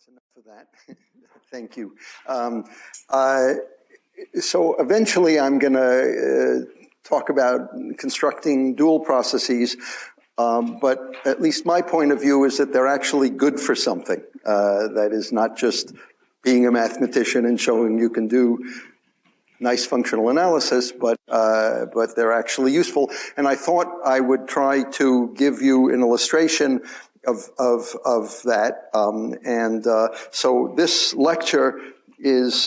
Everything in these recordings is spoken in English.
That's enough of that. Thank you. So eventually I'm going to talk about constructing dual processes, but at least my point of view is that they're actually good for something. That is not just being a mathematician and showing you can do nice functional analysis, but they're actually useful. And I thought I would try to give you an illustration of that. So this lecture is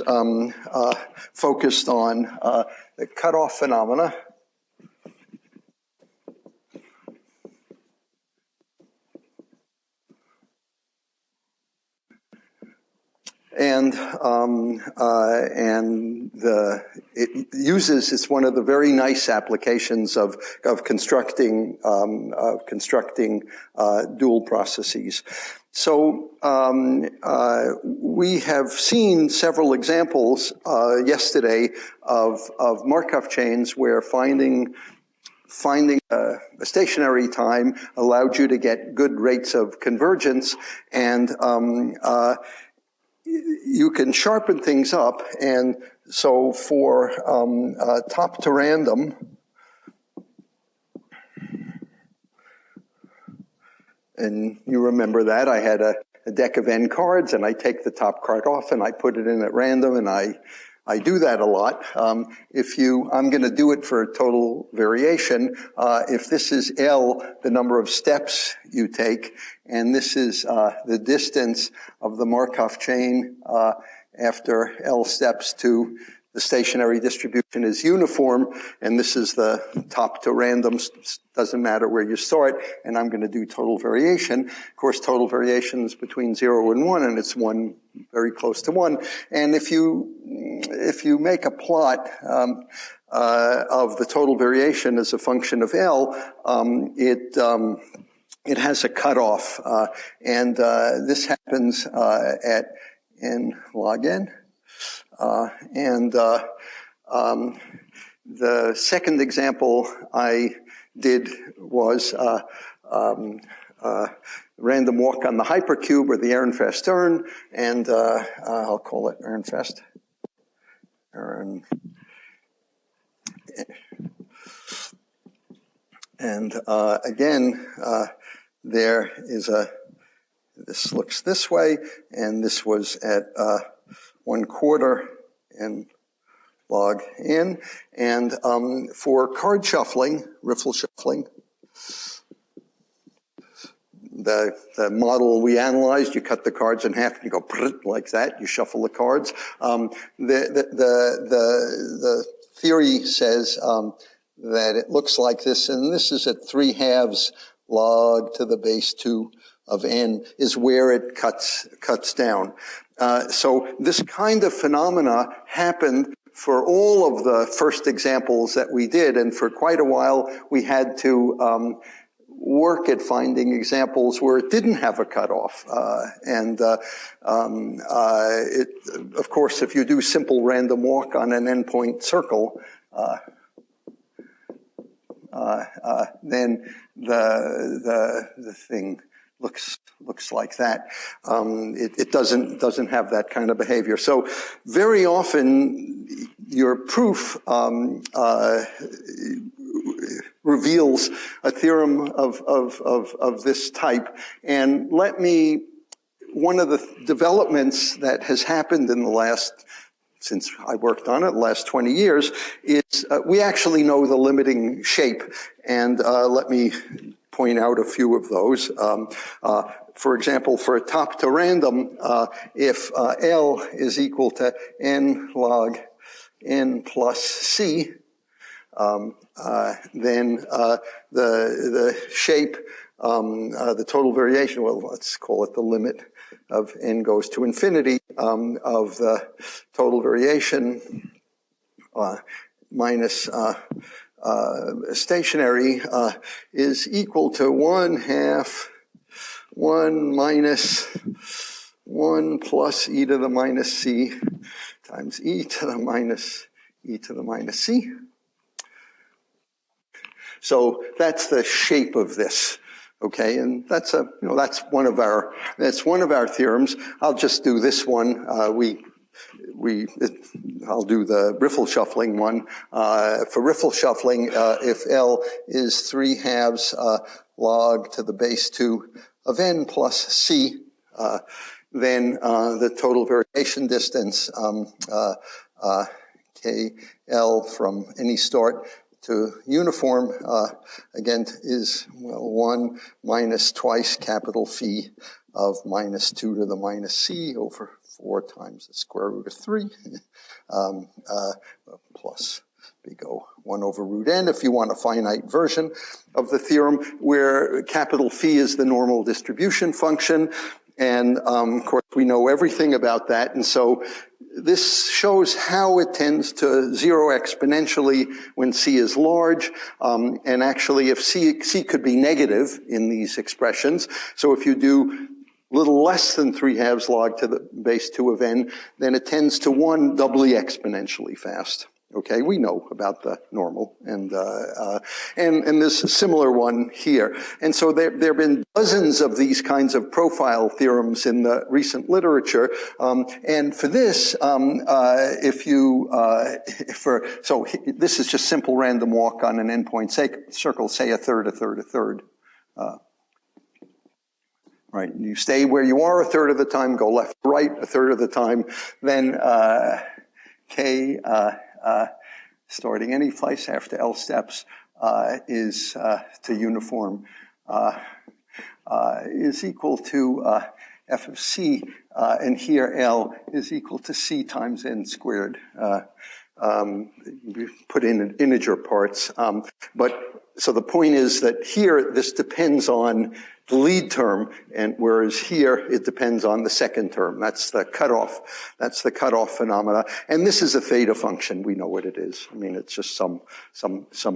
focused on the cutoff phenomena. It's one of the very nice applications of constructing dual processes. So we have seen several examples yesterday of Markov chains where finding a stationary time allowed you to get good rates of convergence, and you can sharpen things up. And so for top to random, and you remember that I had a deck of n cards, and I take the top card off and I put it in at random, and I do that a lot. I'm going to do it for total variation. If this is L, the number of steps you take, and this is the distance of the Markov chain after L steps to the stationary distribution is uniform, and this is the top to random, doesn't matter where you start, and I'm going to do total variation. Of course, total variation is between 0 and 1, and it's 1 very close to 1. And if you make a plot of the total variation as a function of L, it has a cutoff, and this happens at n log n. The second example I did was random walk on the hypercube, or the Ehrenfest urn, and I'll call it Ehrenfest. And again, there is this looks this way, and this was at 1/4 n log n. And for card shuffling, riffle shuffling, the model we analyzed, you cut the cards in half and you go like that, you shuffle the cards. The theory says that it looks like this, and this is at 3/2 log to the base 2 of n is where it cuts down. So this kind of phenomena happened for all of the first examples that we did, and for quite a while we had to work at finding examples where it didn't have a cutoff. Of course, if you do simple random walk on an n-point circle, then the thing looks like that. It doesn't have that kind of behavior. So very often your proof reveals a theorem of this type. And one of the developments that has happened in the since I worked on it, the last 20 years, is we actually know the limiting shape. And let me point out a few of those. For example, for a top to random, if L is equal to n log n plus c, then the shape, the total variation, well, let's call it the limit of n goes to infinity, of the total variation minus stationary is equal to 1/2 1 minus 1 plus e to the minus c times e to the minus c. So that's the shape of this. Okay, and that's one of our theorems. I'll just do this one. I'll do the riffle shuffling one. For riffle shuffling, if L is 3/2 log to the base 2 of n plus c, then the total variation distance, KL from any start to uniform, again, is 1 minus twice capital phi of minus 2 to the minus c over 4 times the square root of 3, plus big O 1 over root n, if you want a finite version of the theorem, where capital phi is the normal distribution function. And of course, we know everything about that. And so this shows how it tends to zero exponentially when c is large. And actually, if c could be negative in these expressions, so if you do little less than 3/2 log to the base 2 of n, then it tends to 1 doubly exponentially fast. Okay, we know about the normal, and there's a similar one here. And so there have been dozens of these kinds of profile theorems in the recent literature. And for this, this is just simple random walk on an endpoint circle, say a third, a third, a third. Right, you stay where you are a third of the time, go left, right a third of the time, then K, starting any place after L steps, is to uniform, is equal to f of c, and here L is equal to c times n squared. We put in integer parts, so the point is that here this depends on the lead term, and whereas here it depends on the second term. That's the cutoff. That's the cutoff phenomena. And this is a theta function. We know what it is. I mean, it's just some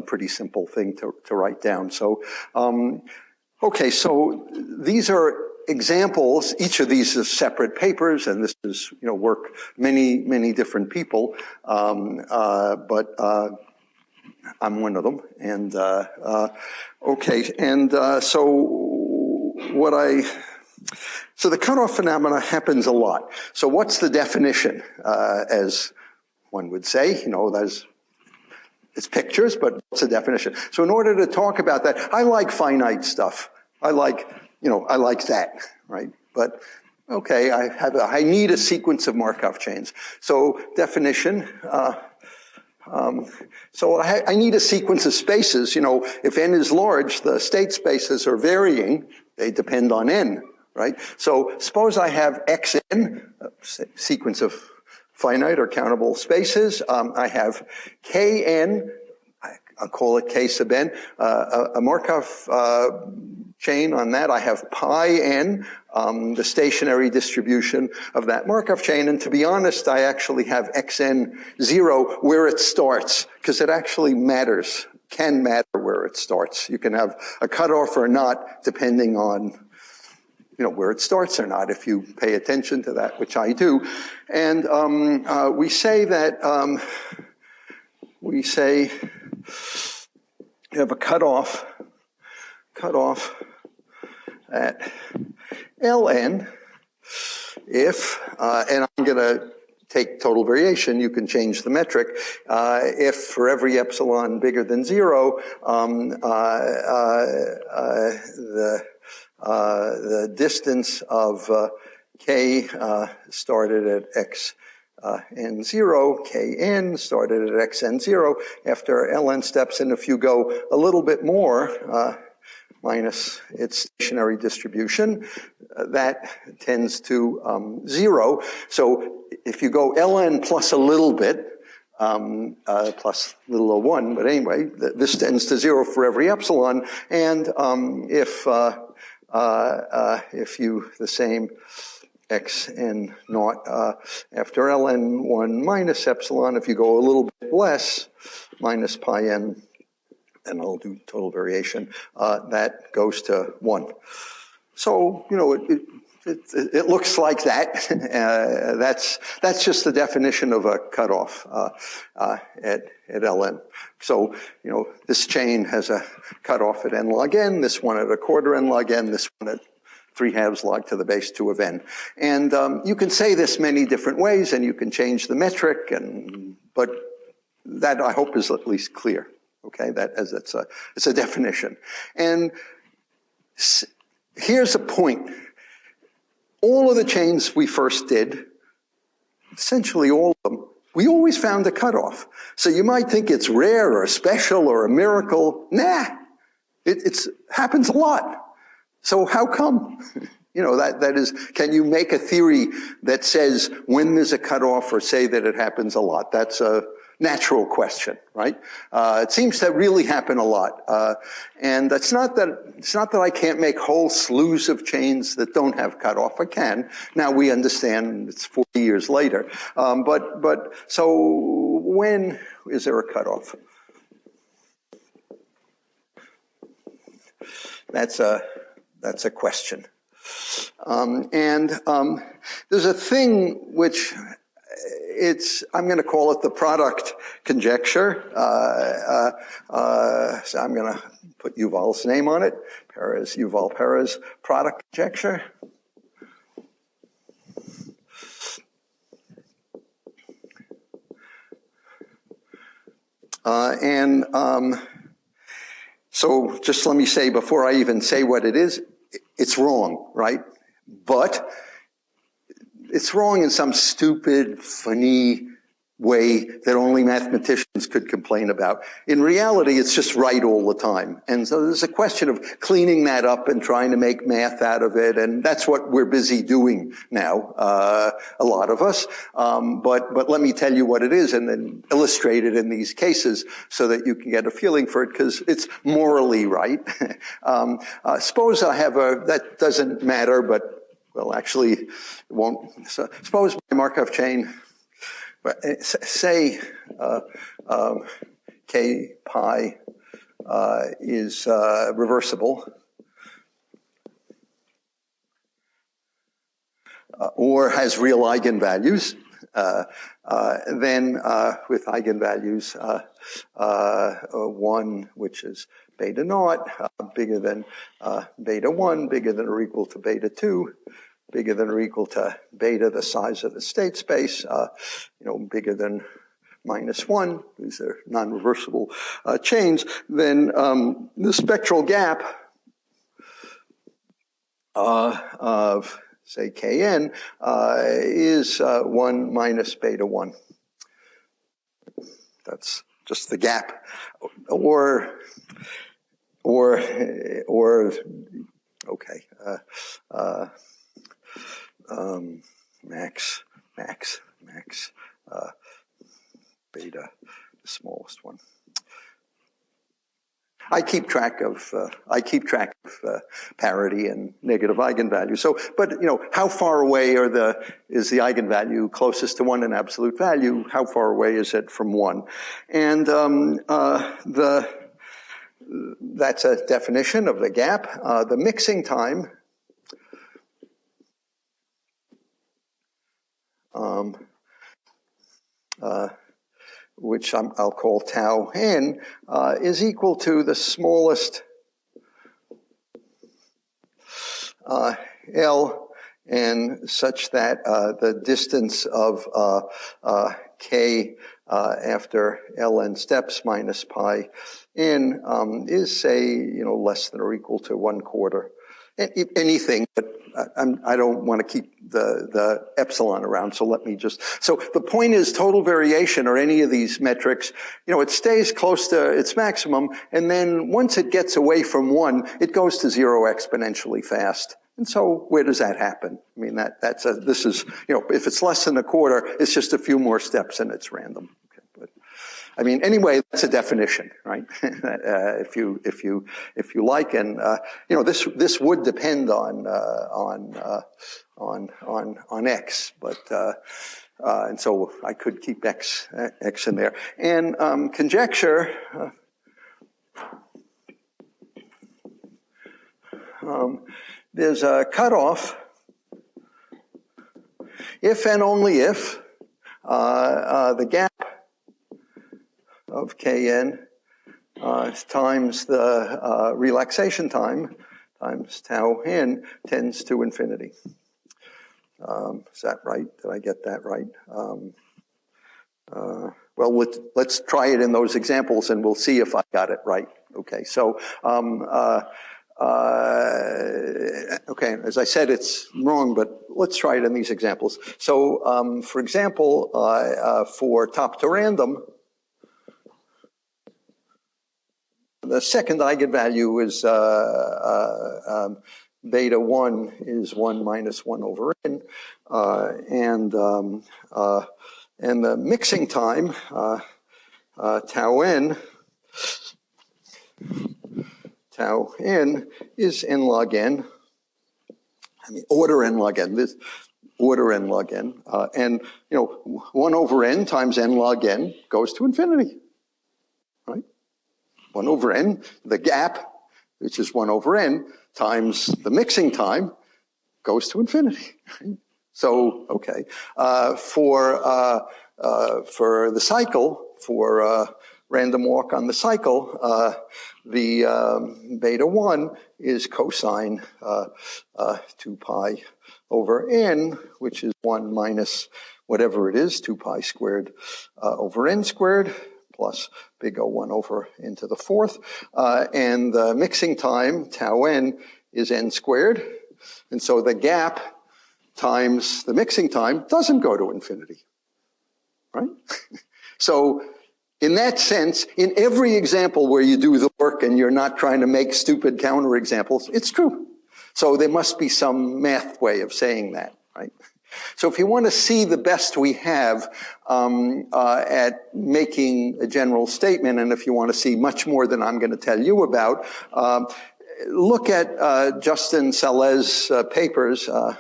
pretty simple thing to write down. So, okay, so these are examples. Each of these is separate papers, and this is, work many different people. But I'm one of them. And, okay, and so the cutoff phenomena happens a lot. So what's the definition? As one would say, it's pictures, but what's the definition? So in order to talk about that, I like finite stuff. I like that, right? But okay, I need a sequence of Markov chains. So definition, so I need a sequence of spaces. If n is large, the state spaces are varying. They depend on n, right? So suppose I have xn, a sequence of finite or countable spaces. I have kn, I'll call it k sub n, a Markov chain on that. I have pi n, the stationary distribution of that Markov chain. And to be honest, I actually have xn 0 where it starts, because it actually can matter where it starts. You can have a cutoff or not, depending on where it starts or not, if you pay attention to that, which I do. And we say that you have a cutoff at ln if, and I'm going to take total variation, you can change the metric, if for every epsilon bigger than 0, the distance of k started at x n0, kn started at xn0 after ln steps, and if you go a little bit more, minus its stationary distribution, that tends to 0. So if you go ln plus a little bit, plus little o1, but anyway, this tends to 0 for every epsilon, and if you the same xn naught after ln1 minus epsilon, if you go a little bit less, minus pi n, and I'll do total variation, that goes to 1. So, it looks like that. That's just the definition of a cutoff at ln. So, this chain has a cutoff at n log n, this one at a quarter n log n, this one at 3/2 log to the base 2 of n. And you can say this many different ways, and you can change the metric, but that I hope is at least clear. Okay, it's a definition. And here's a point. All of the chains we first did, essentially all of them, we always found a cutoff. So you might think it's rare or special or a miracle. Nah, it happens a lot. So how come? That is, can you make a theory that says when there's a cutoff or say that it happens a lot? That's a natural question, right? It seems to really happen a lot. And it's not that I can't make whole slews of chains that don't have cutoff. I can. Now we understand it's 40 years later. So when is there a cutoff? That's a question. There's a thing which I'm going to call it the product conjecture. So I'm going to put Yuval's name on it. Yuval Perez product conjecture. So just let me say, before I even say what it is, it's wrong, right? But it's wrong in some stupid, funny way that only mathematicians could complain about. In reality, it's just right all the time. And so there's a question of cleaning that up and trying to make math out of it. And that's what we're busy doing now, a lot of us. But let me tell you what it is and then illustrate it in these cases so that you can get a feeling for it, because it's morally right. Suppose I have that doesn't matter, but, well, actually, it won't. So suppose my Markov chain, say K pi is reversible, or has real eigenvalues, then with eigenvalues 1, which is beta naught, bigger than beta 1, bigger than or equal to beta 2, bigger than or equal to beta, the size of the state space, bigger than -1, these are non-reversible chains, then the spectral gap of, say, Kn is 1 minus beta 1. That's just the gap. Or okay, max, beta, the smallest one. I keep track of parity and negative eigenvalue. So, but how far away is the eigenvalue closest to 1 in absolute value? How far away is it from 1? And that's a definition of the gap. The mixing time which I'll call tau n, is equal to the smallest L, and such that the distance of k after ln steps minus pi n is, say, less than or equal to 1/4. Anything, but I don't want to keep the epsilon around, so let me just. So the point is, total variation, or any of these metrics, it stays close to its maximum, and then once it gets away from 1, it goes to 0 exponentially fast. And so where does that happen? I mean, this is, if it's less than 1/4, it's just a few more steps and it's random. Okay, but I mean, anyway, that's a definition, right? If you like, and this would depend on x, but and so I could keep x in there. And conjecture. There's a cutoff if and only if the gap of Kn times the relaxation time times tau n tends to infinity. Is that right? Did I get that right? Well, let's try it in those examples and we'll see if I got it right. Okay, so, okay, as I said, it's wrong, but let's try it in these examples. So, for example, for top to random, the second eigenvalue is beta 1 is 1 minus 1 over n, and the mixing time, tau n is n log n. I mean, order n log n. This order n log n, and 1 over n times n log n goes to infinity, right? 1 over n, the gap, which is 1 over n, times the mixing time, goes to infinity. Right? So, okay, for the cycle, for random walk on the cycle, the beta 1 is cosine 2 pi over n, which is 1 minus whatever it is, 2 pi squared over n squared, plus big O 1 over n to the fourth. And the mixing time, tau n, is n squared. And so the gap times the mixing time doesn't go to infinity, right? So in that sense, in every example where you do the work and you're not trying to make stupid counterexamples, it's true. So there must be some math way of saying that, right? So if you want to see the best we have at making a general statement, and if you want to see much more than I'm going to tell you about, look at Justin Saleh's papers. A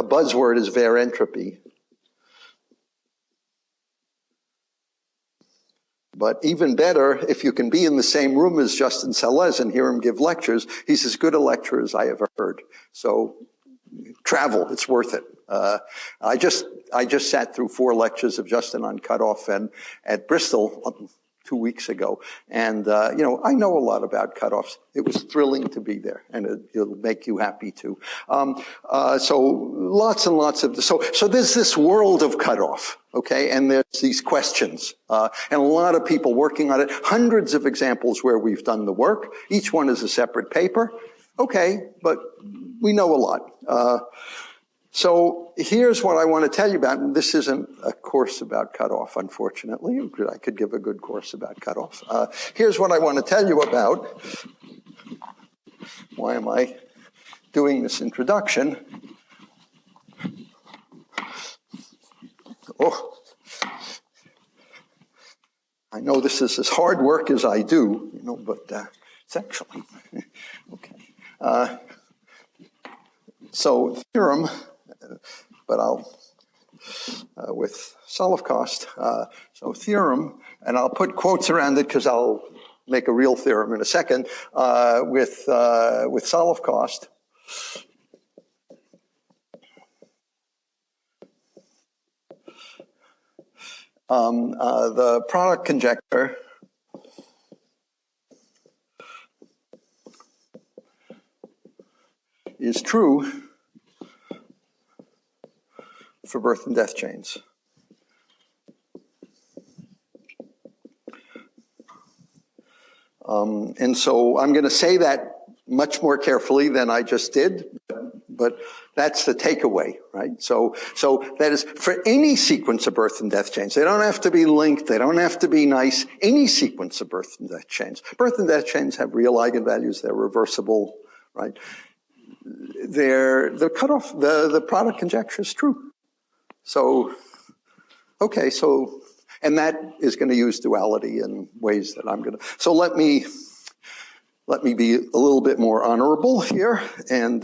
buzzword is entropy. But even better, if you can be in the same room as Justin Saleh and hear him give lectures, he's as good a lecturer as I ever heard. So travel, it's worth it. I just sat through 4 lectures of Justin on cutoff and at Bristol 2 weeks ago. And, I know a lot about cutoffs. It was thrilling to be there, and it'll make you happy too. So lots and lots of, so there's this world of cutoff, okay? And there's these questions, and a lot of people working on it, hundreds of examples where we've done the work. Each one is a separate paper. Okay, but we know a lot. So here's what I want to tell you about, and this isn't a course about cutoff, unfortunately. I could give a good course about cutoff. Here's what I want to tell you about. Why am I doing this introduction? Oh, I know this is as hard work as I do, but it's actually, okay. So theorem, but I'll, with Solov-Cost, so theorem, and I'll put quotes around it because I'll make a real theorem in a second, with Solov-Cost. The product conjecture is true for birth and death chains. And so I'm going to say that much more carefully than I just did, but that's the takeaway, right? So that is for any sequence of birth and death chains. They don't have to be linked. They don't have to be nice. Any sequence of birth and death chains. Birth and death chains have real eigenvalues. They're reversible, right? The cutoff, the product conjecture is true. So, okay, so, and that is going to use duality in ways that I'm going to, so let me be a little bit more honorable here and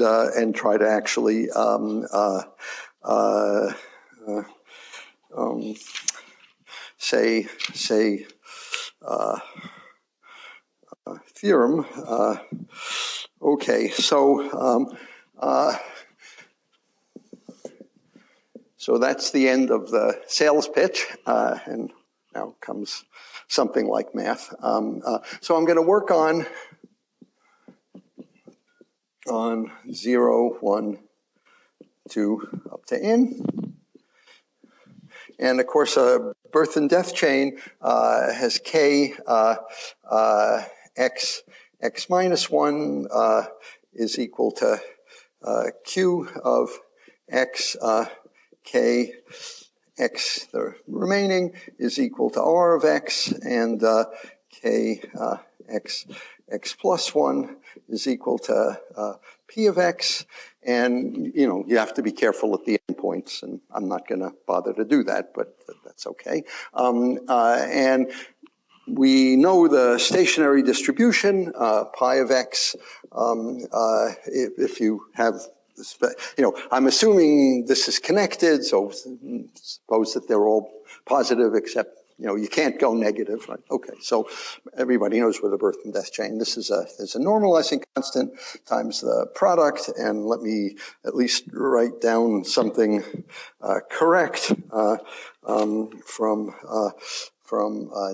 try to actually, say, theorem. Okay, so so that's the end of the sales pitch, and now comes something like math. So I'm going to work on 0, 1, 2, up to n. And of course, a birth and death chain has k x minus 1 is equal to q of x, k x, the remaining, is equal to r of x, and k x plus 1 is equal to p of x. And, you know, you have to be careful at the endpoints, and I'm not going to bother to do that, but that's okay. And we know the stationary distribution, pi of x. If you have, you know, I'm assuming this is connected, so suppose that they're all positive except, you know, you can't go negative, right? Okay, so everybody knows with a birth and death chain, there's a normalizing constant times the product, and let me at least write down something correct from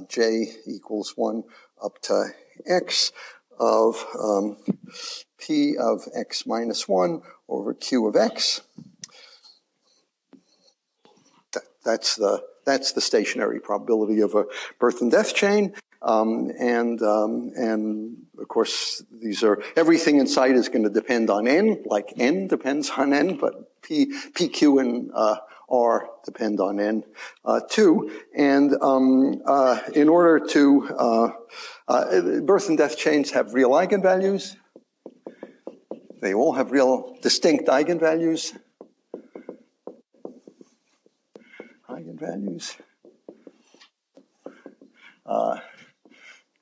j equals 1 up to x of p of x minus 1 over q of x. That's the stationary probability of a birth and death chain, and of course these are, everything in sight is going to depend on n, like n depends on n, but p, q, and r depend on n too. And in order to birth and death chains have real eigenvalues. They all have real distinct eigenvalues.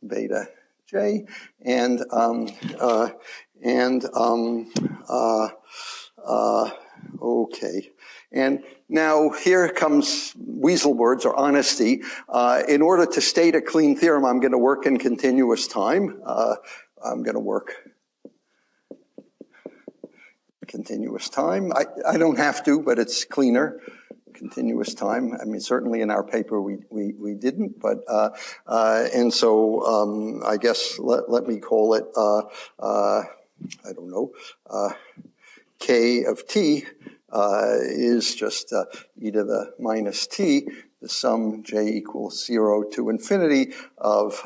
Beta j, and okay. And now here comes weasel words, or honesty. In order to state a clean theorem, I'm going to work in continuous time. I'm going to work continuous time. I don't have to, but it's cleaner. Continuous time. I mean, certainly in our paper we didn't, but and so I guess let me call it I don't know, k of t is just e to the minus t, the sum j equals 0 to infinity of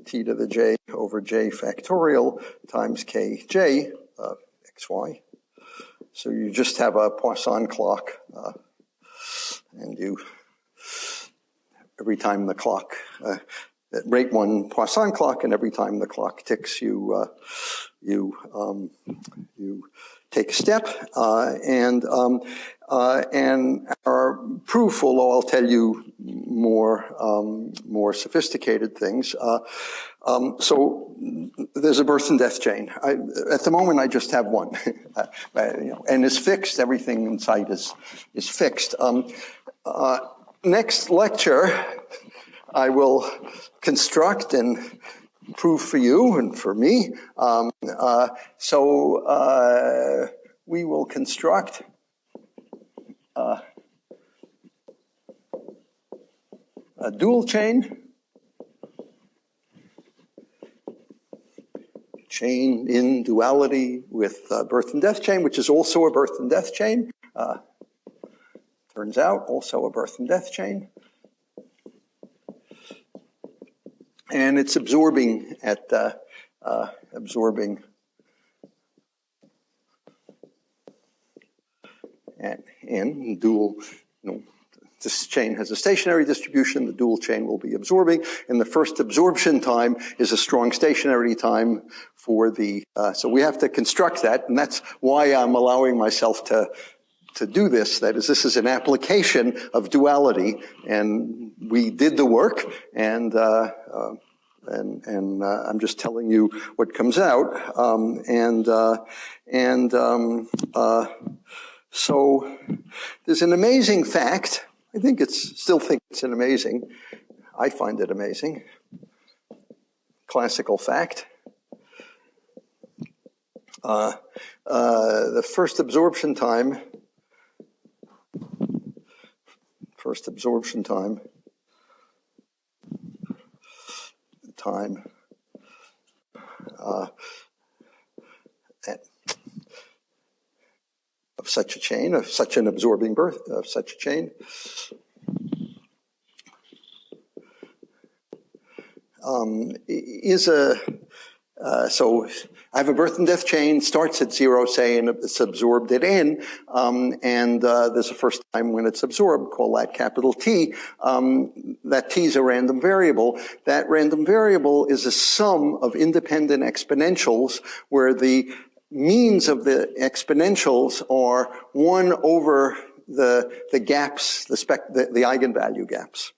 t to the j over j factorial times kj xy. So you just have a Poisson clock, and you, every time the clock, rate one Poisson clock, and every time the clock ticks, you take a step, and our proof, although I'll tell you more sophisticated things. So there's a birth and death chain. At the moment, I just have one. N is fixed. Everything in sight is fixed. Next lecture, I will construct and prove for you and for me. So we will construct a dual chain in duality with birth and death chain, which is also a birth and death chain. Turns out, also a birth and death chain. And it's absorbing at n dual. This chain has a stationary distribution. The dual chain will be absorbing, and the first absorption time is a strong stationary time for the. So we have to construct that, and that's why I'm allowing myself to do this. That is, this is an application of duality, and we did the work, and I'm just telling you what comes out, so there's an amazing fact. I still think it's an amazing. I find it amazing. Classical fact. The first absorption time of such a chain, of such an absorbing birth, of such a chain, is so I have a birth and death chain, starts at 0, say, and it's absorbed at n, and there's a first time when it's absorbed, call that capital T. That T is a random variable. That random variable is a sum of independent exponentials where the means of the exponentials are 1 over the gaps, the eigenvalue gaps.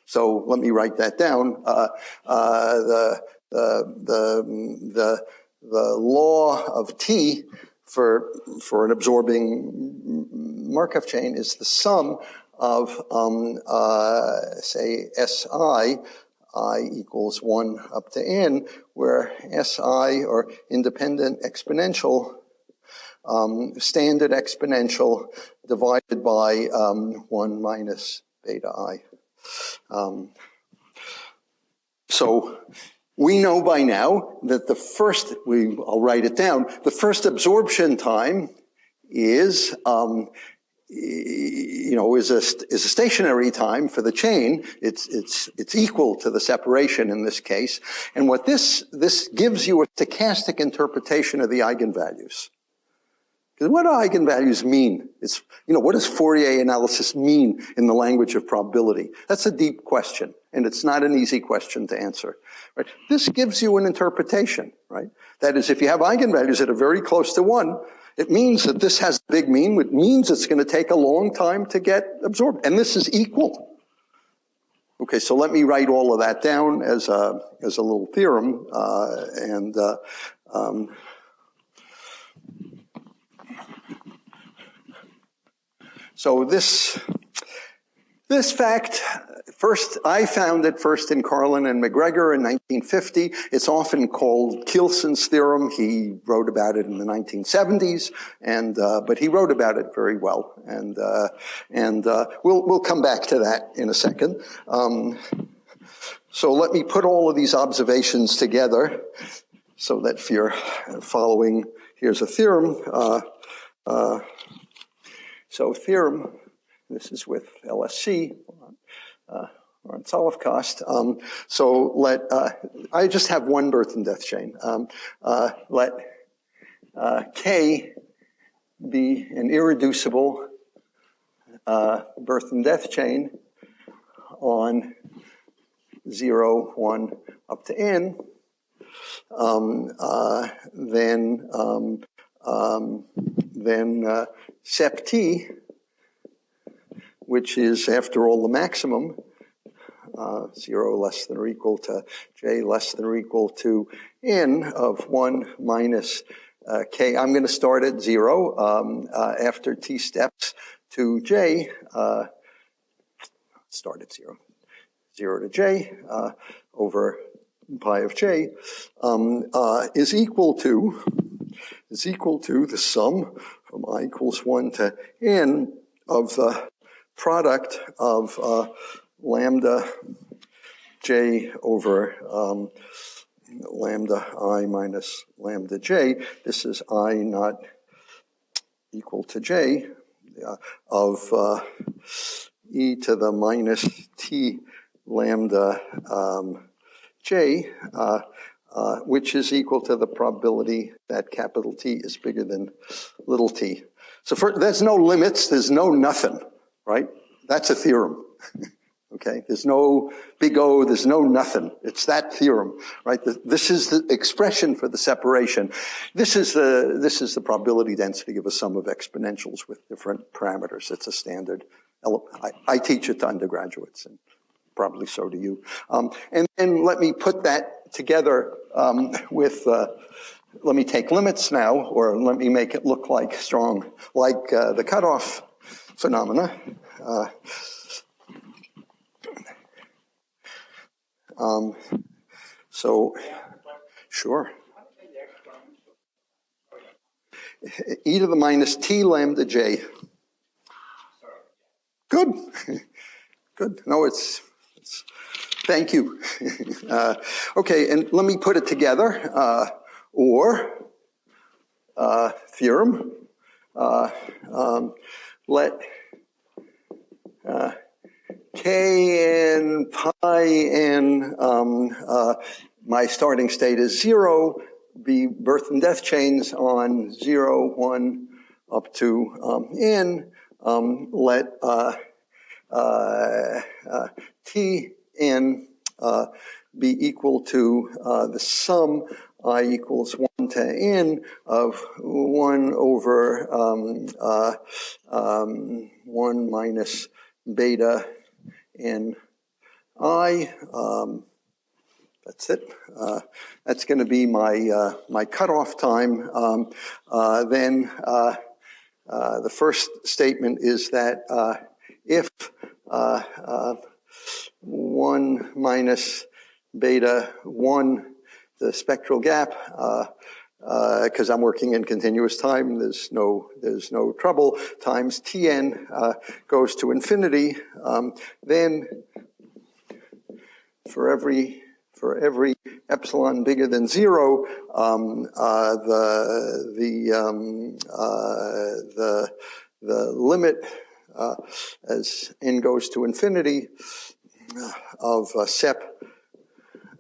So let me write that down. The law of T for an absorbing Markov chain is the sum of say SI, I equals 1 up to n, where SI, or independent exponential, standard exponential divided by 1 minus beta I. So we know by now that the first, I'll write it down, the first absorption time is is a stationary time for the chain. It's equal to the separation in this case. And what this gives you a stochastic interpretation of the eigenvalues. Because what do eigenvalues mean? It's, what does Fourier analysis mean in the language of probability? That's a deep question, and it's not an easy question to answer. Right? This gives you an interpretation, right? That is, if you have eigenvalues that are very close to 1, it means that this has a big mean, which means it's going to take a long time to get absorbed, and this is equal. Okay, so let me write all of that down as a little theorem, so this fact, first, I found it first in Carlin and McGregor in 1950. It's often called Kielson's theorem. He wrote about it in the 1970s, but he wrote about it very well. And we'll come back to that in a second. So let me put all of these observations together so that if you're following, here's a theorem. So theorem, this is with LSC, or on Solivcost. I just have one birth and death chain. Let K be an irreducible birth and death chain on 0, 1, up to n. Then sep T, which is, after all, the maximum, 0 less than or equal to j less than or equal to n of 1 minus k. I'm going to start at 0 after t steps to j. Start at 0. 0 to j over pi of j is equal to the sum from I equals 1 to n of the product of lambda j over lambda I minus lambda j. This is I not equal to j of e to the minus t lambda j, which is equal to the probability that capital T is bigger than little t. So there's no limits, there's no nothing, right? That's a theorem. Okay, there's no big O, there's no nothing. It's that theorem, right? This is the expression for the separation. This is the probability density of a sum of exponentials with different parameters. It's a standard. I teach it to undergraduates, and probably so do you. And then let me put that together let me take limits now, or let me make it look like the cutoff phenomena. So, sure. E to the minus t lambda j. Good. Good. No, it's thank you. Okay, and let me put it together. Theorem. Let k n pi n, my starting state is 0, be birth and death chains on 0, 1, up to n. Let t n be equal to the sum I equals 1 to n of 1 over 1 minus beta n I. That's it. That's going to be my my cutoff time. Then the first statement is that if 1 minus beta 1, the spectral gap, because I'm working in continuous time, there's no trouble, times Tn goes to infinity. Then for every epsilon bigger than 0, the limit as n goes to infinity of sep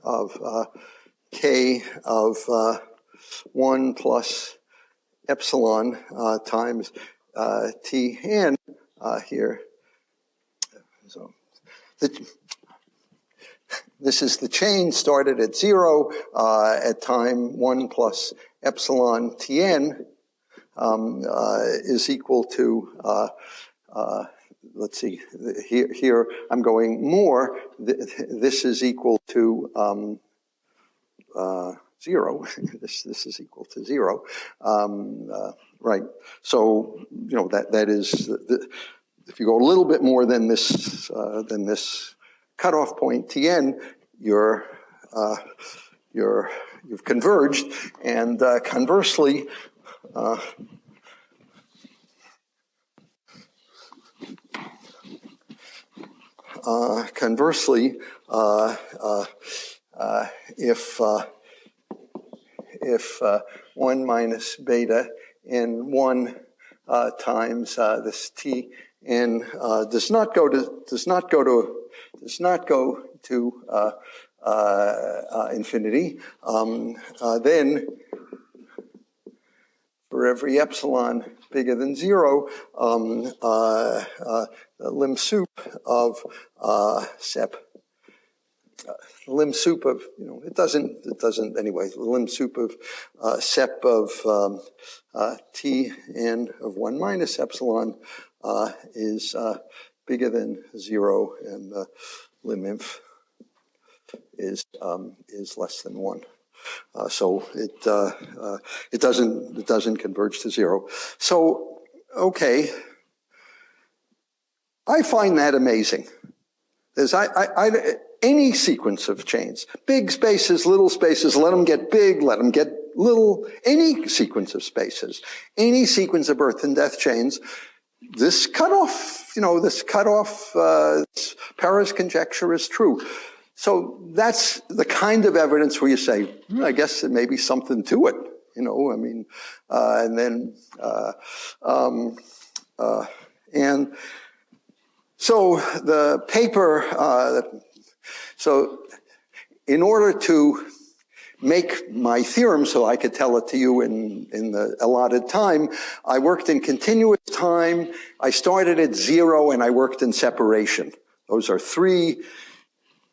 of k of 1 plus epsilon times Tn here. So this is the chain started at 0 at time 1 plus epsilon Tn is equal to, let's see, here I'm going more. This is equal to 0. This is equal to 0. Right. So, you know, that is, if you go a little bit more than this cutoff point, Tn, you've converged, and conversely, if 1 minus beta n 1 times this T n does not go to infinity, then for every epsilon bigger than 0, the lim sup of sep. Lim sup of, you know, it doesn't anyway. The lim sup of sep of T n of 1 minus epsilon is bigger than 0, and the lim inf is less than 1. So it doesn't converge to 0. So okay, I find that amazing. There's any sequence of chains, big spaces, little spaces, let them get big, let them get little, any sequence of spaces, any sequence of birth and death chains, this cutoff, Perez conjecture is true. So that's the kind of evidence where you say, I guess there may be something to it, you know, I mean, and then, and so the paper, so in order to make my theorem so I could tell it to you in the allotted time, I worked in continuous time. I started at 0 and I worked in separation. Those are 3.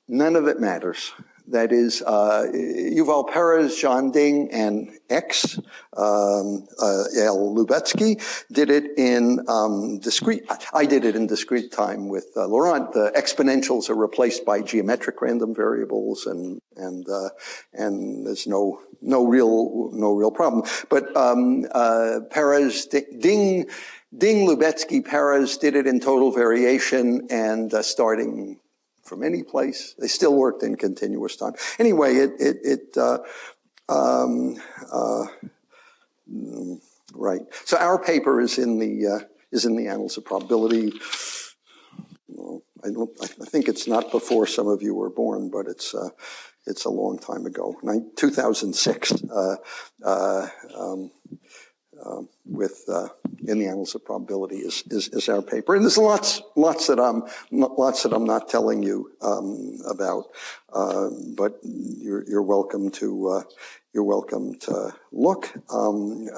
None of it matters. That is, Yuval Perez, John Ding, and X, L. Lubetsky, did it in discrete. I did it in discrete time with Laurent. The exponentials are replaced by geometric random variables, and there's no real problem. But Perez, Ding, Lubetsky, Perez did it in total variation and starting from any place. They still worked in continuous time. Anyway, right. So our paper is in the Annals of Probability. Well, I think it's not before some of you were born, but it's a long time ago. 2006. In the Annals of Probability is our paper, and there's lots that I'm not telling you about, but you're welcome to look. I'm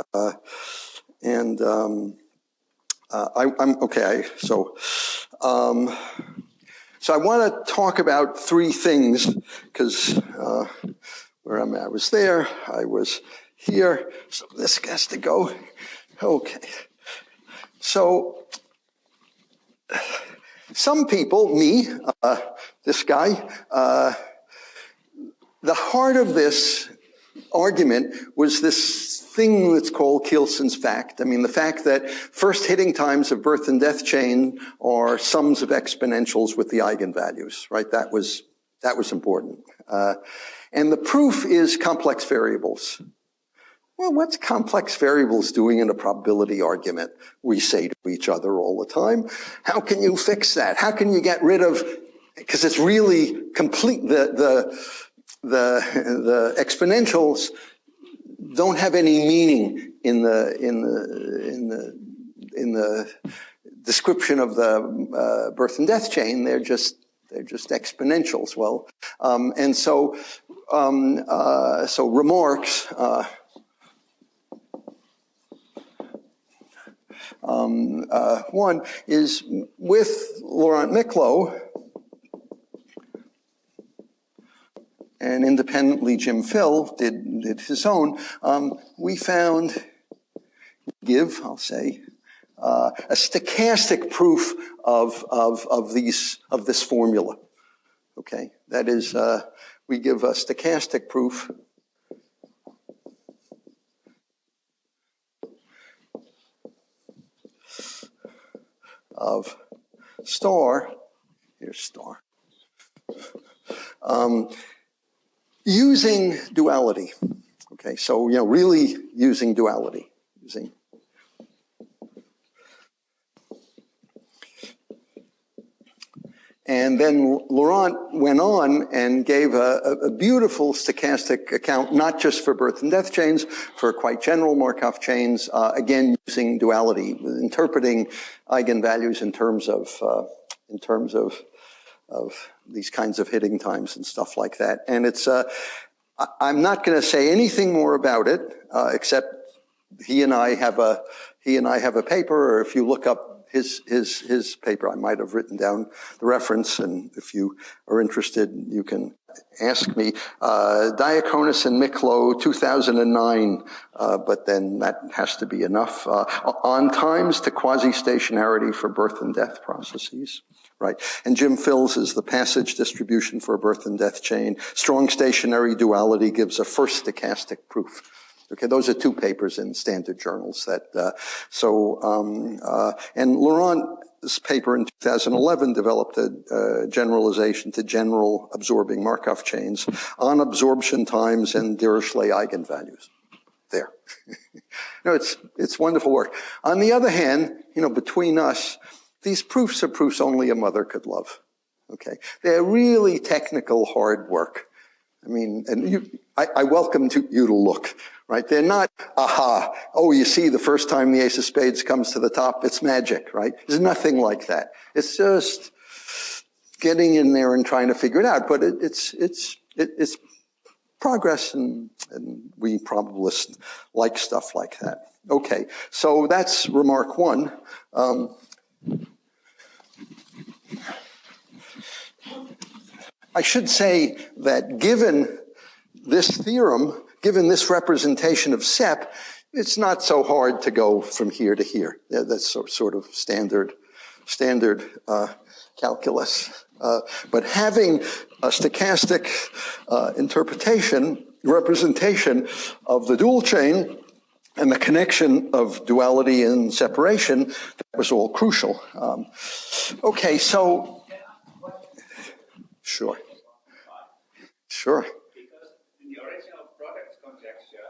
okay. So I want to talk about three things because where am I? I was there. I was here. So this has to go. Okay. So some people, me, this guy, the heart of this argument was this thing that's called Kielson's fact. I mean, the fact that first hitting times of birth and death chain are sums of exponentials with the eigenvalues, right? That was important. And the proof is complex variables. Well, what's complex variables doing in a probability argument? We say to each other all the time. How can you fix that? How can you get rid of, because it's really complete, the exponentials don't have any meaning in the description of the birth and death chain. They're just exponentials. Well, and so remarks. One is with Laurent Miklo and independently Jim Phil did his own. We found, I'll say, a stochastic proof of this formula. Okay, that is, we give a stochastic proof of star, here's star, using duality. Okay, so, really using duality. And then Laurent went on and gave a beautiful stochastic account, not just for birth and death chains, for quite general Markov chains, again using duality, interpreting eigenvalues in terms of these kinds of hitting times and stuff like that. And it's I'm not going to say anything more about it, except he and I have a paper, or if you look up his paper, I might have written down the reference, and if you are interested, you can ask me. Diaconis and Miklo, 2009, but then that has to be enough. On times to quasi-stationarity for birth and death processes. Right. And Jim Phil's is the passage distribution for a birth and death chain. Strong stationary duality gives a first stochastic proof. Okay, those are two papers in standard journals that, and Laurent's paper in 2011 developed a generalization to general absorbing Markov chains on absorption times and Dirichlet eigenvalues. There. It's wonderful work. On the other hand, between us, these proofs are proofs only a mother could love. Okay, they're really technical, hard work. I mean, and I welcome you to look, right? They're not, you see, the first time the ace of spades comes to the top, it's magic, right? There's nothing like that. It's just getting in there and trying to figure it out. But it's progress, and we probabilists like stuff like that. Okay, so that's remark one. I should say that given this theorem, given this representation of SEP, it's not so hard to go from here to here. That's sort of standard calculus. But having a stochastic representation of the dual chain and the connection of duality and separation, that was all crucial. Okay, so Sure. Sure. Because in the original product conjecture,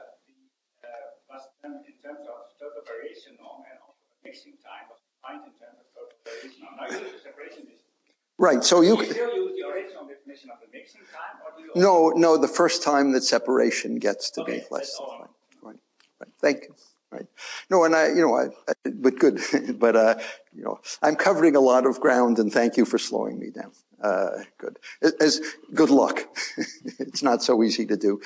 was done in terms of total variation norm, and also the mixing time was defined in terms of total variation norm. Now you use the separation distribution. Right. So you still use the original definition of the mixing time, or do you? No. The first time that separation gets to be less than 5. Right. Thank you. Right. No, and but good. But I'm covering a lot of ground, and thank you for slowing me down. Good. Good luck. It's not so easy to do.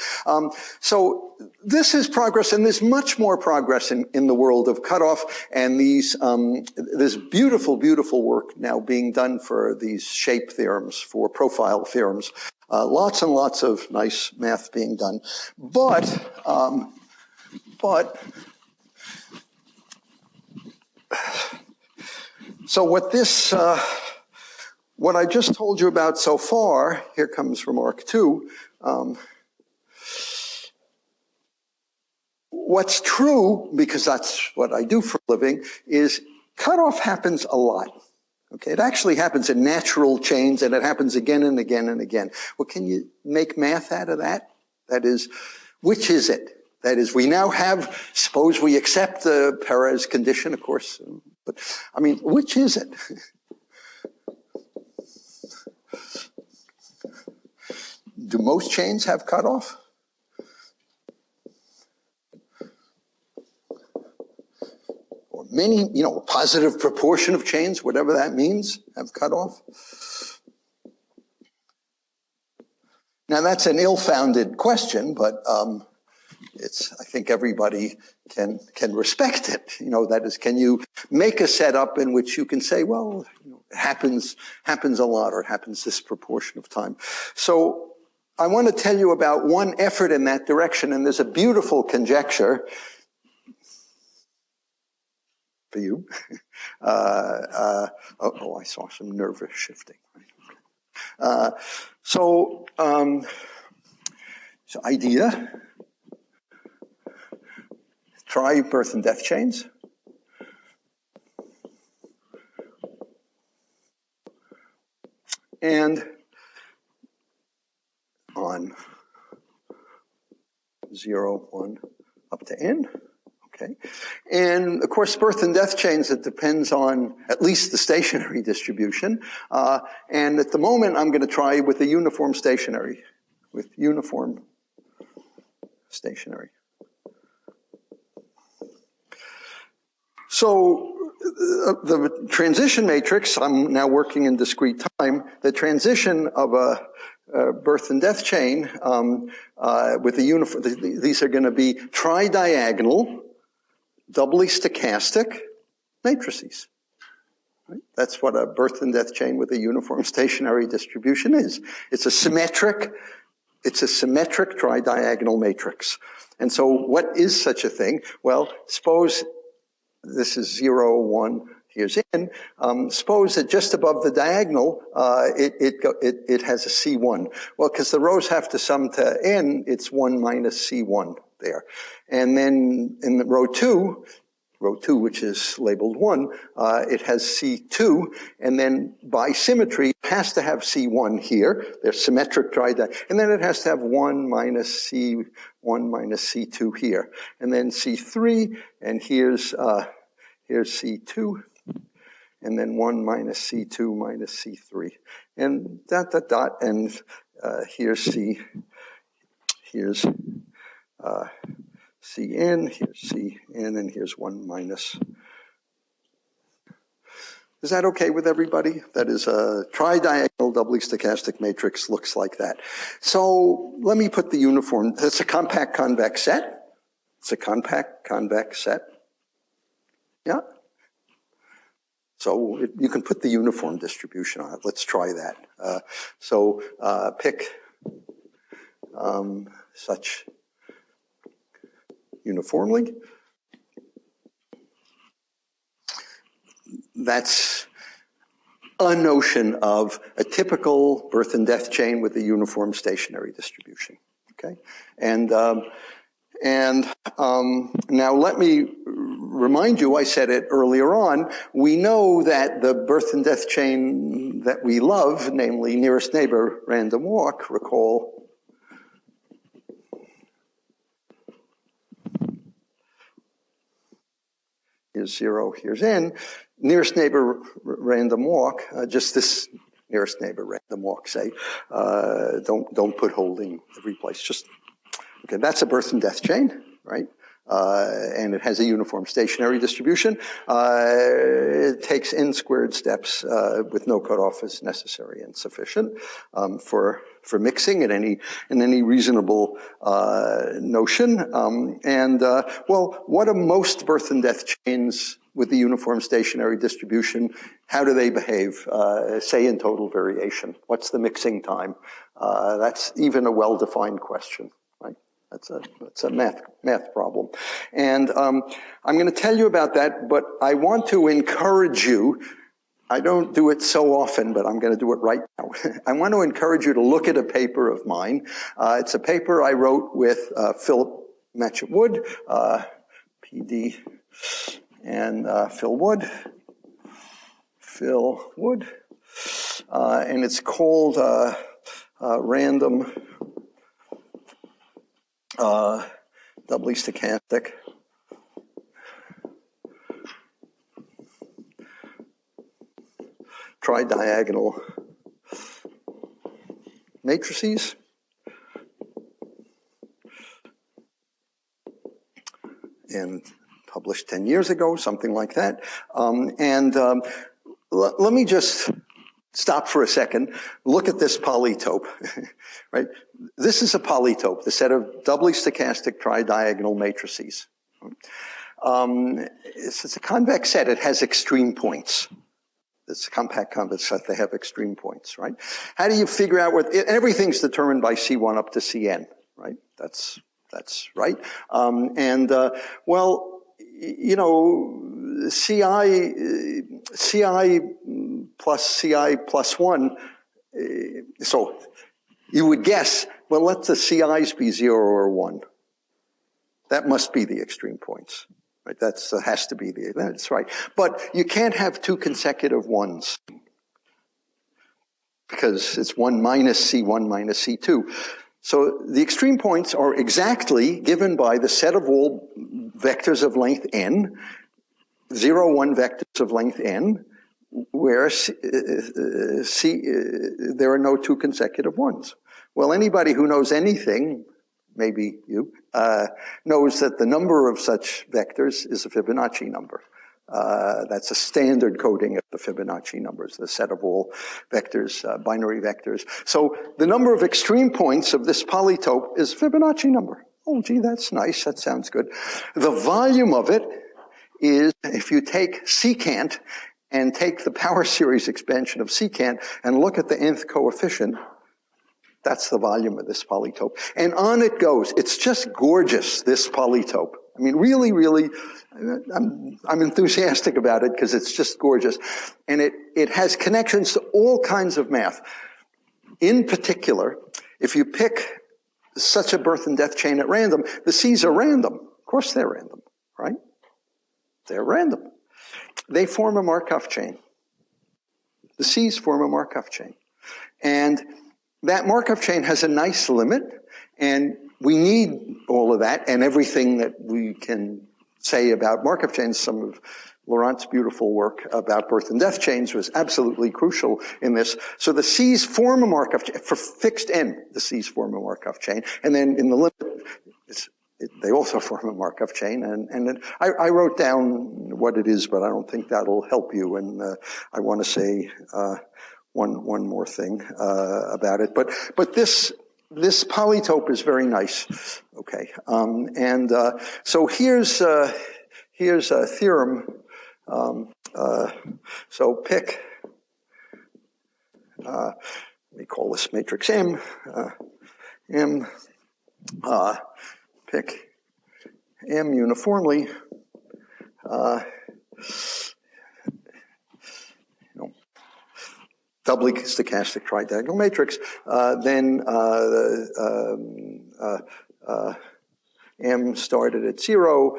So this is progress, and there's much more progress in the world of cutoff, and this beautiful, beautiful work now being done for these shape theorems, for profile theorems. Lots and lots of nice math being done. But so what I just told you about so far, here comes remark 2. What's true, because that's what I do for a living, is cutoff happens a lot. Okay, it actually happens in natural chains, and it happens again and again and again. Well, can you make math out of that? That is, which is it? That is, we now have, suppose we accept the Perez condition, of course, but I mean, which is it? Do most chains have cutoff? Or many, a positive proportion of chains, whatever that means, have cutoff? Now that's an ill-founded question, but I think everybody can respect it. That is, can you make a setup in which you can say, well, it happens a lot, or it happens this proportion of time. So I want to tell you about one effort in that direction, and there's a beautiful conjecture for you. I saw some nervous shifting. So idea. Try birth and death chains. And on 0, 1, up to n. Okay. And of course, birth and death chains, it depends on at least the stationary distribution. And at the moment, I'm going to try with a uniform stationary. So the transition matrix, I'm now working in discrete time, the transition of a birth and death chain with a uniform, these are going to be tridiagonal, doubly stochastic matrices. Right? That's what a birth and death chain with a uniform stationary distribution is. It's a symmetric tridiagonal matrix. And so what is such a thing? Well, suppose this is 0, 1, here's n. Suppose that just above the diagonal, it has a C1. Well, because the rows have to sum to n, it's 1 minus C1 there. And then in the row 2, which is labeled 1, it has C2, and then by symmetry, it has to have C1 here. They're symmetric tridiagonal. And then it has to have 1 minus C2 here. And then C3, and here's C2, and then 1 minus C2 minus C3. And dot, and here's Cn, here's Cn, and here's 1 minus. Is that okay with everybody? That is a tridiagonal doubly stochastic matrix, looks like that. So let me put the uniform, it's a compact convex set. Yeah. So you can put the uniform distribution on it. Let's try that. So pick such uniformly. That's a notion of a typical birth and death chain with a uniform stationary distribution. Okay, and And now let me remind you, I said it earlier on, we know that the birth and death chain that we love, namely nearest neighbor random walk, recall, here's 0, here's n, nearest neighbor random walk, just this nearest neighbor random walk, say, don't put holding every place, just, okay, that's a birth and death chain, right? And it has a uniform stationary distribution. It takes n squared steps with no cutoff as necessary and sufficient for mixing in any reasonable notion. Well, what are most birth and death chains with the uniform stationary distribution? How do they behave, say in total variation? What's the mixing time? That's even a well-defined question. That's a math problem. And I'm going to tell you about that, but I want to encourage you. I don't do it so often, but I'm going to do it right now. I want to encourage you to look at a paper of mine. It's a paper I wrote with Philip Matchett Wood, PD, and Phil Wood. And it's called Random doubly stochastic tridiagonal matrices. And published 10 years ago, something like that. Let me just stop for a second. Look at this polytope, right? This is a polytope, the set of doubly stochastic tridiagonal matrices. It's a convex set. It has extreme points. It's a compact convex set. They have extreme points, right? How do you figure out what everything's determined by C1 up to Cn, right? That's right. Well, you know, Ci plus 1. So you would guess, well, let the Ci's be 0 or 1. That must be the extreme points, right? That's has to be that's right. But you can't have two consecutive ones because it's 1 minus C1 minus C2. So the extreme points are exactly given by the set of all vectors of length n, 0, 1 vectors of length n, where there are no two consecutive ones. Well, anybody who knows anything, maybe you, knows that the number of such vectors is a Fibonacci number. That's a standard coding of the Fibonacci numbers, the set of all vectors, binary vectors. So the number of extreme points of this polytope is a Fibonacci number. Oh, gee, that's nice. That sounds good. The volume of it is, if you take secant and take the power series expansion of secant and look at the nth coefficient, that's the volume of this polytope. And on it goes. It's just gorgeous, this polytope. I mean, really, really, I'm enthusiastic about it because it's just gorgeous. And it has connections to all kinds of math. In particular, if you pick such a birth and death chain at random, the C's are random. Of course they're random, right? They're random. They form a Markov chain. The C's form a Markov chain. And that Markov chain has a nice limit, and we need all of that and everything that we can say about Markov chains. Some of Laurent's beautiful work about birth and death chains was absolutely crucial in this. So the C's form a Markov chain. For fixed n, the C's form a Markov chain. And then in the limit, they also form a Markov chain. And I wrote down what it is, but I don't think that'll help you. And I want to say one more thing about it. But this polytope is very nice. Okay. So here's a theorem. So pick, let me call this matrix M, pick M uniformly, doubly stochastic tridiagonal matrix, then M started at 0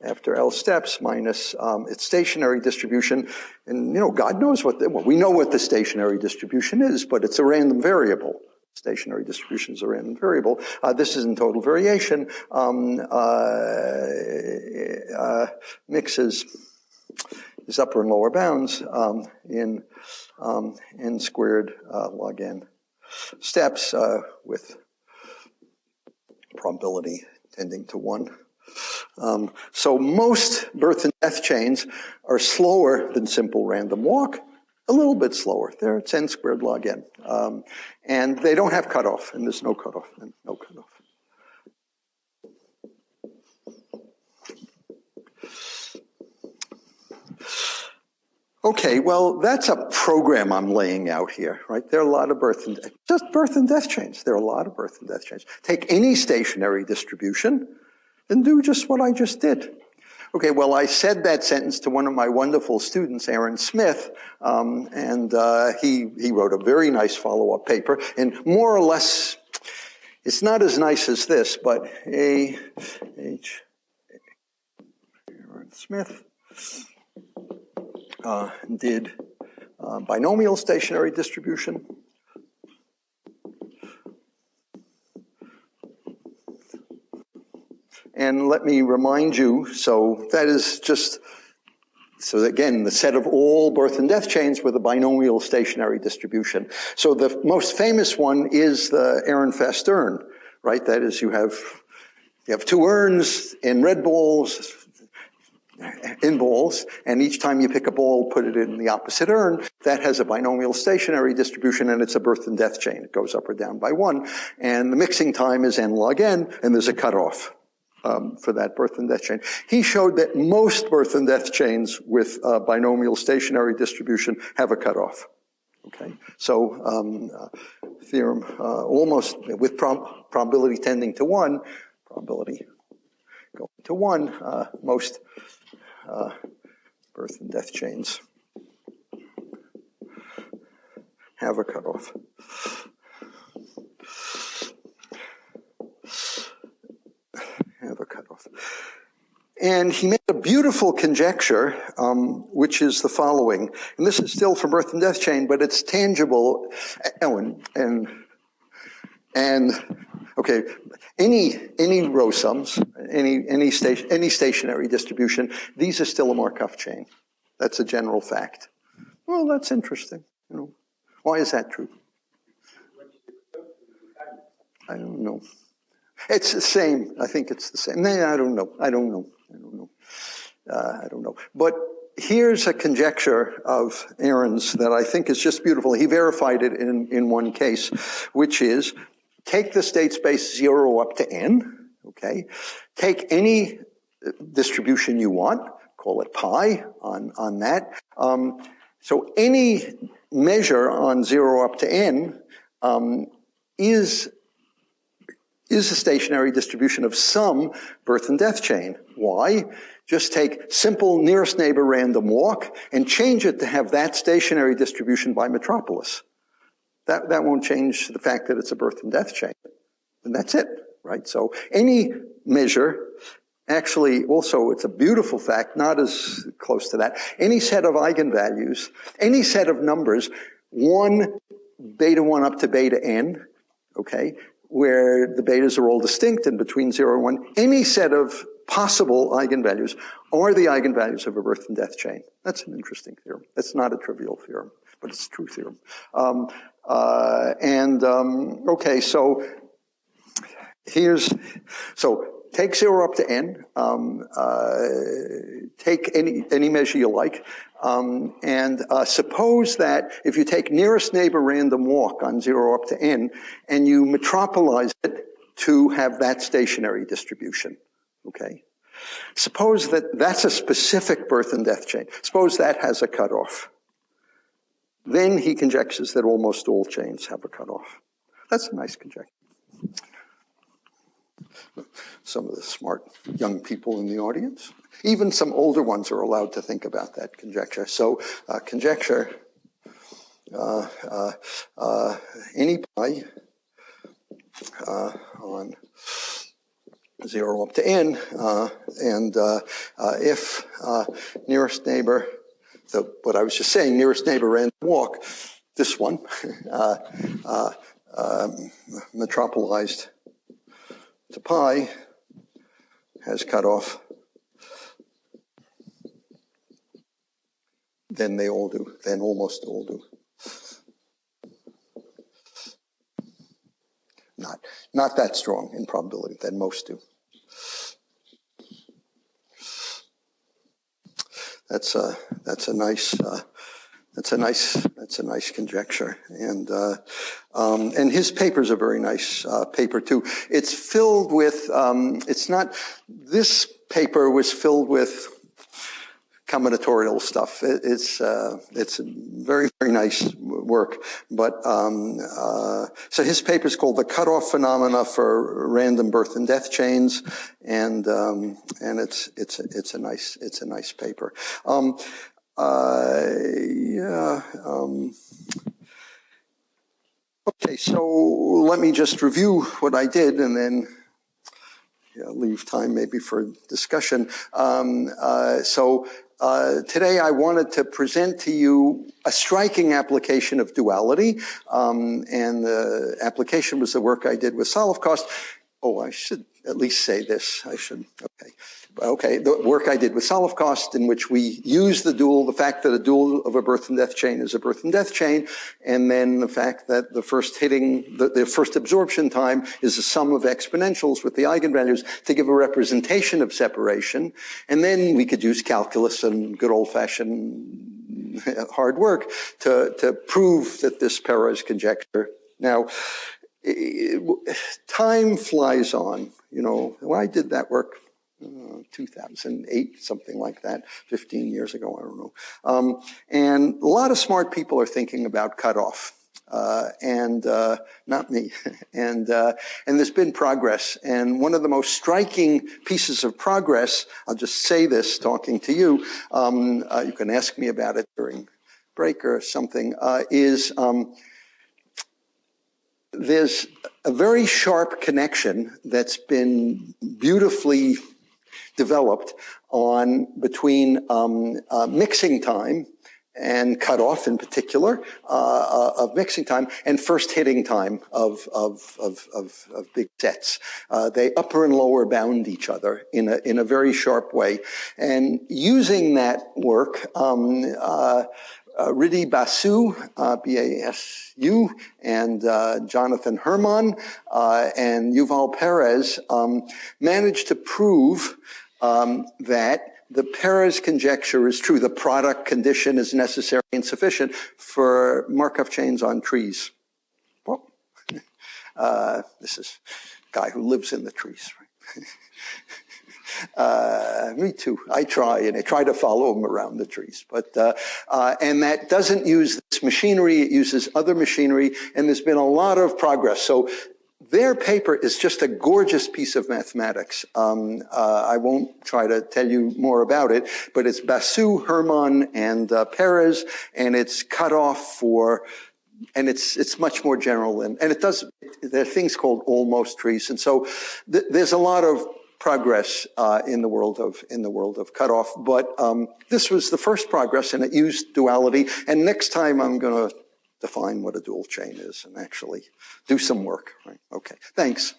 after L steps minus its stationary distribution. And, God knows well, we know what the stationary distribution is, but it's a random variable. Stationary distribution is a random variable. This is in total variation. Mix is upper and lower bounds in n squared log n steps with probability tending to 1. So most birth and death chains are slower than simple random walk, a little bit slower. There it's n squared log n. And they don't have cutoff, and there's no cutoff, and no cutoff. Okay, well, that's a program I'm laying out here, right? There are a lot of birth and death chains. There are a lot of birth and death chains. Take any stationary distribution and do just what I just did. Okay, well, I said that sentence to one of my wonderful students, Aaron Smith, and he wrote a very nice follow-up paper, and more or less, it's not as nice as this, but Aaron Smith did binomial stationary distribution. And let me remind you, so that is just, so again, the set of all birth and death chains with a binomial stationary distribution. So the most famous one is the Ehrenfest urn, right? That is, you have 2 urns in red balls, in balls, and each time you pick a ball, put it in the opposite urn. That has a binomial stationary distribution, and it's a birth and death chain. It goes up or down by 1. And the mixing time is n log n, and there's a cutoff for that birth and death chain. He showed that most birth and death chains with binomial stationary distribution have a cutoff. Okay, so theorem almost with probability tending to 1, probability going to 1, most birth and death chains have a cutoff. And he made a beautiful conjecture, which is the following. And this is still for birth and death chain, but it's tangible. Oh, and okay, any row sums, any stationary distribution, these are still a Markov chain. That's a general fact. Well, that's interesting. Why is that true? I don't know. It's the same. I think it's the same. No, I don't know. I don't know. But here's a conjecture of Aaron's that I think is just beautiful. He verified it in one case, which is take the state space 0 up to n, okay? Take any distribution you want, call it pi on that. So any measure on 0 up to n is a stationary distribution of some birth and death chain. Why? Just take simple nearest neighbor random walk and change it to have that stationary distribution by metropolis. That won't change the fact that it's a birth and death chain. And that's it, right? So any measure, actually also it's a beautiful fact, not as close to that. Any set of eigenvalues, any set of numbers, 1, beta 1 up to beta n, okay, where the betas are all distinct and between 0 and 1, any set of possible eigenvalues are the eigenvalues of a birth and death chain. That's an interesting theorem. That's not a trivial theorem, but it's a true theorem. Okay, so take 0 up to n, take any measure you like, and suppose that if you take nearest neighbor random walk on 0 up to n, and you metropolize it to have that stationary distribution, okay? Suppose that that's a specific birth and death chain. Suppose that has a cutoff. Then he conjectures that almost all chains have a cutoff. That's a nice conjecture. Some of the smart young people in the audience, even some older ones are allowed to think about that conjecture. So conjecture, any pi on 0 up to n, and if nearest neighbor, what I was just saying, nearest neighbor random walk, this one, metropolized to pi, has cutoff, then they all do, then almost all do. Not that strong in probability, then most do. That's a nice conjecture, and his paper's a very nice paper too. It's filled with this paper was filled with combinatorial stuff. It's very, very nice work. But so his paper is called "The Cutoff Phenomena for Random Birth and Death Chains," and it's a nice paper. Okay, so let me just review what I did, and then leave time maybe for discussion. Today I wanted to present to you a striking application of duality, and the application was the work I did with Solivcost. Oh, I should at least say this. Okay, the work I did with Solivcost, in which we use the fact that a dual of a birth and death chain is a birth and death chain, and then the fact that the first absorption time is the sum of exponentials with the eigenvalues to give a representation of separation, and then we could use calculus and good old-fashioned hard work to prove that this Perez conjecture. Now, time flies on. When I did that work, 2008, something like that, 15 years ago, I don't know. And a lot of smart people are thinking about cutoff, and not me. And there's been progress. And one of the most striking pieces of progress, I'll just say this talking to you, you can ask me about it during break or something, is there's a very sharp connection that's been beautifully developed between mixing time and cutoff in particular of mixing time and first hitting time of big sets. They upper and lower bound each other in a very sharp way. And using that work, Riddhi Basu, B-A-S-U, and Jonathan Herman and Yuval Perez managed to prove that the Perez conjecture is true. The product condition is necessary and sufficient for Markov chains on trees. Well, this is a guy who lives in the trees, right? Me too. I try to follow them around the trees, but and that doesn't use this machinery. It uses other machinery, and there's been a lot of progress. So their paper is just a gorgeous piece of mathematics. I won't try to tell you more about it, but it's Basu, Herman, and Perez, and it's cut off for. And it's much more general, and there are things called almost trees, and so there's a lot of progress in the world of cutoff, but this was the first progress, and it used duality. And next time I'm going to define what a dual chain is and actually do some work. Right? Okay, thanks.